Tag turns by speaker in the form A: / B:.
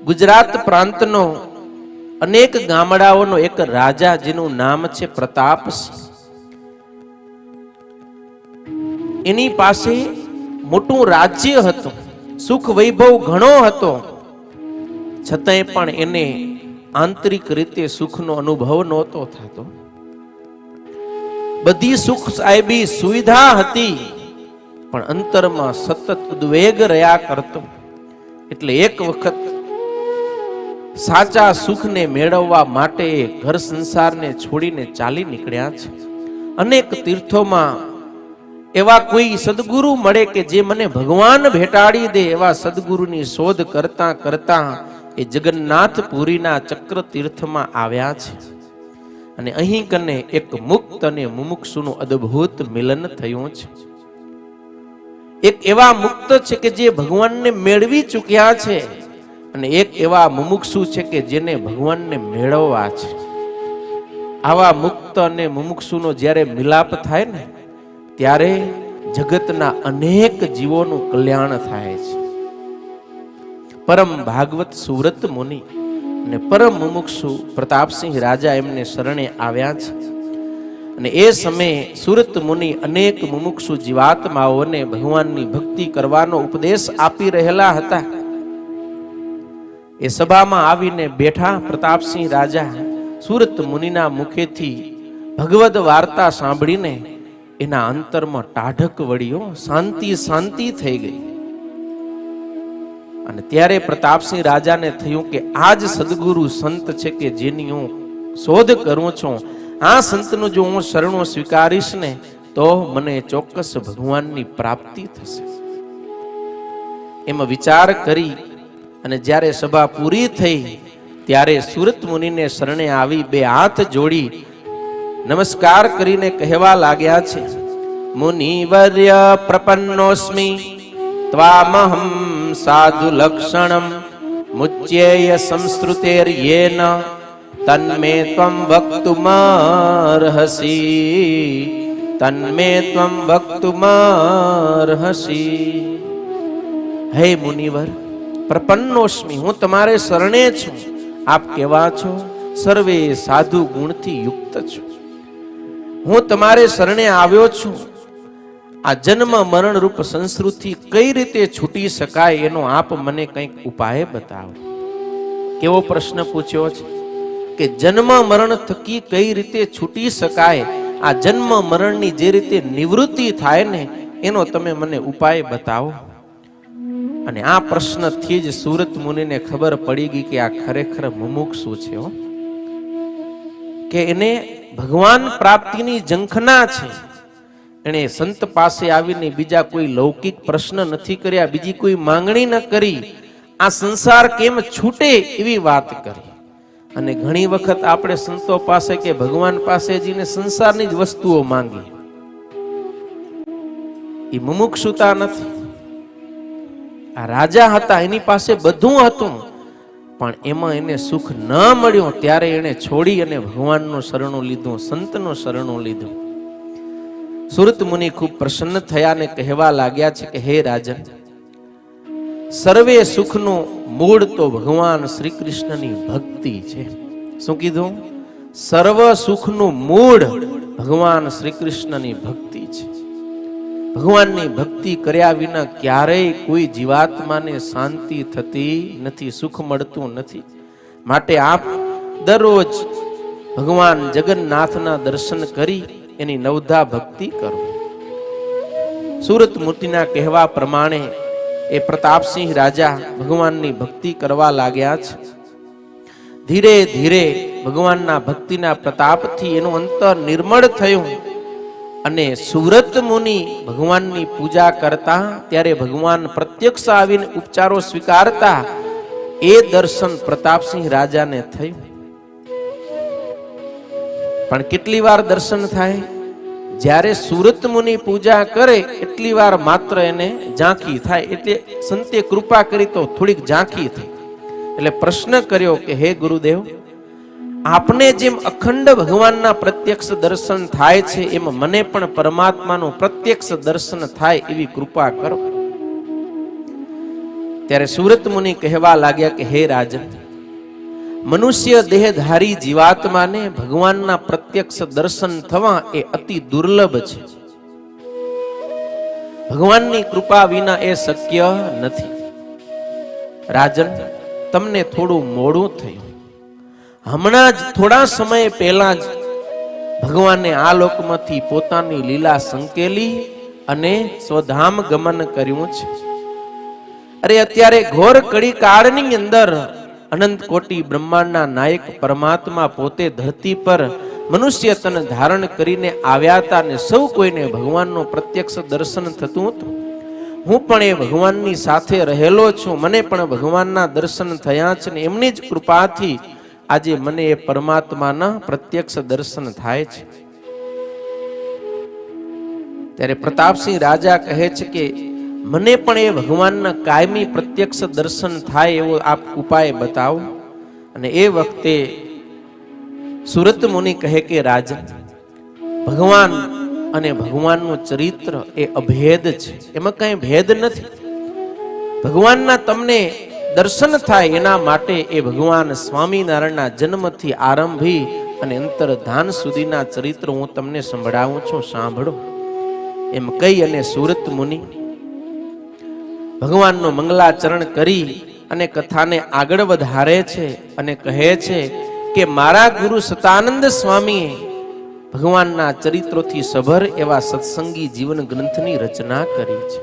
A: ગુજરાત પ્રાંતનો અનેક ગામડાઓનો એક રાજા જેનું નામ છે પ્રતાપસિંહ. એની પાસે મોટું રાજ્ય હતું, સુખ વૈભવ ઘણો હતો, છતાંય પણ એને આંતરિક રીતે સુખનો અનુભવ નહોતો થતો. બધી સુખ સાહેબી સુવિધા હતી, પણ અંતરમાં સતત ઉદ્વેગ રહ્યા કરતો. એટલે એક વખત સાચા સુખને મેળવવા માટે ઘર સંસારને છોડીને ચાલી નીકળ્યા છે. અનેક તીર્થોમાં એવા કોઈ સદગુરુ મળે કે જે મને ભગવાન ભેટાડી દે, એવા સદગુરુની શોધ કરતા કરતા એ જગન્નાથપુરીના ચક્ર તીર્થમાં આવ્યા છે. અને અહીં કને એક મુક્ત અને મુમુક્ષુનું અદ્ભુત મિલન થયું છે. એક એવા મુક્ત છે કે જે ભગવાનને મેળવી ચૂક્યા છે, અને એક એવા મુમુક્ષુ છે કે જેને ભગવાનને મેળવવા છે. આવા મુક્ત અને મુમુક્ષુનો જ્યારે મિલાપ થાય ને, ત્યારે જગતના અનેક જીવોનું કલ્યાણ થાય છે. પરમ ભાગવત સુરત મુનિ અને પરમ મુમુક્ષુ પ્રતાપસિંહ રાજા એમને શરણે આવ્યા છે. અને એ સમયે સુરત મુનિ અનેક મુમુક્ષુ જીવાત્માઓને ભગવાનની ભક્તિ કરવાનો ઉપદેશ આપી રહેલા હતા. એ સભામાં આવીને બેઠા પ્રતાપસિંહ રાજા સુરત મુનિના મુખેથી ભગવદ વાર્તા સાંભળીને એના અંતરમાં ટાઢક વળ્યો, શાંતિ શાંતિ થઈ ગઈ. અને ત્યારે પ્રતાપસિંહ રાજાને થયું કે આ જ સદગુરુ સંત છે કે જેની હું શોધ કરું છું. આ સંતનું જો હું શરણો સ્વીકારીશ ને, તો મને ચોક્કસ ભગવાનની પ્રાપ્તિ થશે. એમાં વિચાર કરી અને જ્યારે સભા પૂરી થઈ, ત્યારે સુરત મુનિને શરણે આવી બે હાથ જોડી નમસ્કાર કરીને કહેવા લાગ્યા છે, મુનિવર્ય પ્રપન્નોસ્મિ ત્વામહં સાધુ લક્ષણમ મુચ્યેય સંસ્કૃતેર્યેન તન્મે ત્વં વક્તુમર્હસી, તન્મે ત્વં વક્તુમર્હસી. હે મુનિવર, પ્રપન્નોસ્મિ, હું તમારે શરણે છું. આપ કેવા છો? સર્વે સાધુ ગુણથી યુક્ત છું. હું તમારે શરણે આવ્યો છું. આ જન્મ મરણ રૂપ સંસ્કૃતિ કઈ રીતે છૂટી શકાય એનો આપ મને કંઈક ઉપાય બતાવો. કેવો પ્રશ્ન પૂછ્યો છે કે જન્મ મરણ થકી કઈ રીતે છૂટી શકાય, આ જન્મ મરણની જે રીતે નિવૃત્તિ થાય ને, એનો તમે મને ઉપાય બતાવો. અને આ પ્રશ્નથી જ સુરત મુનિને ખબર પડી ગઈ કે આ ખરેખર મુમુક્ષુ છે, કે એને ભગવાન પ્રાપ્તિની ઝંખના છે. એણે સંત પાસે આવીને બીજા કોઈ લૌકિક પ્રશ્ન નથી કર્યા, બીજી કોઈ માંગણી ન કરી, આ સંસાર કેમ છૂટે એવી વાત કરી. અને ઘણી વખત આપણે સંતો પાસે કે ભગવાન પાસે જઈને સંસારની જ વસ્તુઓ માંગી, એ મુમુક્ષુતા નથી. આ રાજા હતા, એની પાસે બધું હતું, પણ એમાં એને સુખ ન મળ્યું. ત્યારે એને છોડી અને ભગવાનનું શરણું લીધું, સંતનું શરણું લીધું. સુરત મુનિ ખૂબ પ્રસન્ન થયા અને કહેવા લાગ્યા છે કે હે રાજન, સર્વે સુખનું મૂળ તો ભગવાન શ્રી કૃષ્ણની ભક્તિ છે. શું કીધું? સર્વ સુખનું મૂળ ભગવાન શ્રી કૃષ્ણની ભક્તિ છે. ભગવાનની ભક્તિ કર્યા વિના ક્યારેય કોઈ જીવાત્માને શાંતિ થતી નથી, સુખ મળતું નથી. માટે આપ દરરોજ ભગવાન જગન્નાથના દર્શન કરી એની નવધા ભક્તિ કરો. સુરત મુનિના કહેવા પ્રમાણે એ પ્રતાપસિંહ રાજા ભગવાનની ભક્તિ કરવા લાગ્યા છે. ધીરે ધીરે ભગવાનના ભક્તિના પ્રતાપથી એનું અંતર નિર્મળ થયું. અને સુરત મુનિ ભગવાનની પૂજા કરતા, ત્યારે ભગવાન પ્રત્યક્ષ આવીને ઉપચારો સ્વીકારતા, એ દર્શન પ્રતાપસિંહ રાજાને થયું. પણ કેટલી વાર દર્શન થાય? જ્યારે સુરત મુનિ પૂજા કરે એટલી વાર માત્ર એને ઝાંખી થાય. એટલે સંતે કૃપા કરી તો થોડીક ઝાંખી થઈ. એટલે પ્રશ્ન કર્યો કે હે ગુરુદેવ, આપને જેમ અખંડ ભગવાનના પ્રત્યક્ષ દર્શન થાય છે, એમ મને પણ પરમાત્માનું પ્રત્યક્ષ દર્શન થાય એવી કૃપા કરો. ત્યારે સુરત મુનિ કહેવા લાગ્યા કે હે રાજન, મનુષ્ય દેહધારી જીવાત્માને ભગવાનના પ્રત્યક્ષ દર્શન થવા એ અતિ દુર્લભ છે. ભગવાનની કૃપા વિના એ શક્ય નથી. રાજન, તમને થોડું મોડું થયું. હમણાં જ થોડા સમય પહેલા જ ભગવાને આ લોકમાંથી પોતાની લીલા સંકેલી અને સ્વધામ ગમન કર્યું છે. અરે અત્યારે ઘોર કડી કાળની અંદર અનંત કોટી બ્રહ્માંડના નાયક પરમાત્મા પોતે ધરતી પર મનુષ્ય તન ધારણ કરીને આવ્યા હતા અને સૌ કોઈને ભગવાનનું પ્રત્યક્ષ દર્શન થતું હતું. હું પણ એ ભગવાનની સાથે રહેલો છું. મને પણ ભગવાનના દર્શન થયા છે ને એમની જ કૃપાથી આજે મને એ પરમાત્માના પ્રત્યક્ષ દર્શન થાય છે. ત્યારે પ્રતાપસિંહ રાજા કહે છે કે મને પણ એ ભગવાનના કાયમી પ્રત્યક્ષ દર્શન થાય એવો આપ ઉપાય બતાવો. અને એ વખતે સુરત મુનિ કહે કે રાજન, ભગવાન અને ભગવાનનું ચરિત્ર એ અભેદ છે, એમાં કઈ ભેદ નથી. ભગવાનના તમને દર્શન થાય એના માટે એ ભગવાન સ્વામિનારાયણના જન્મથી આરંભી અને અંતરધાન સુધીના ચરિત્ર હું તમને સંભળાવું છું, સાંભળો. એમ કહી અને સુરત મુનિ ભગવાનનું મંગલાચરણ કરી અને કથાને આગળ વધારે છે અને કહે છે કે મારા ગુરુ સતાનંદ સ્વામીએ ભગવાનના ચરિત્રોથી સભર એવા સત્સંગી જીવન ગ્રંથની રચના કરી છે.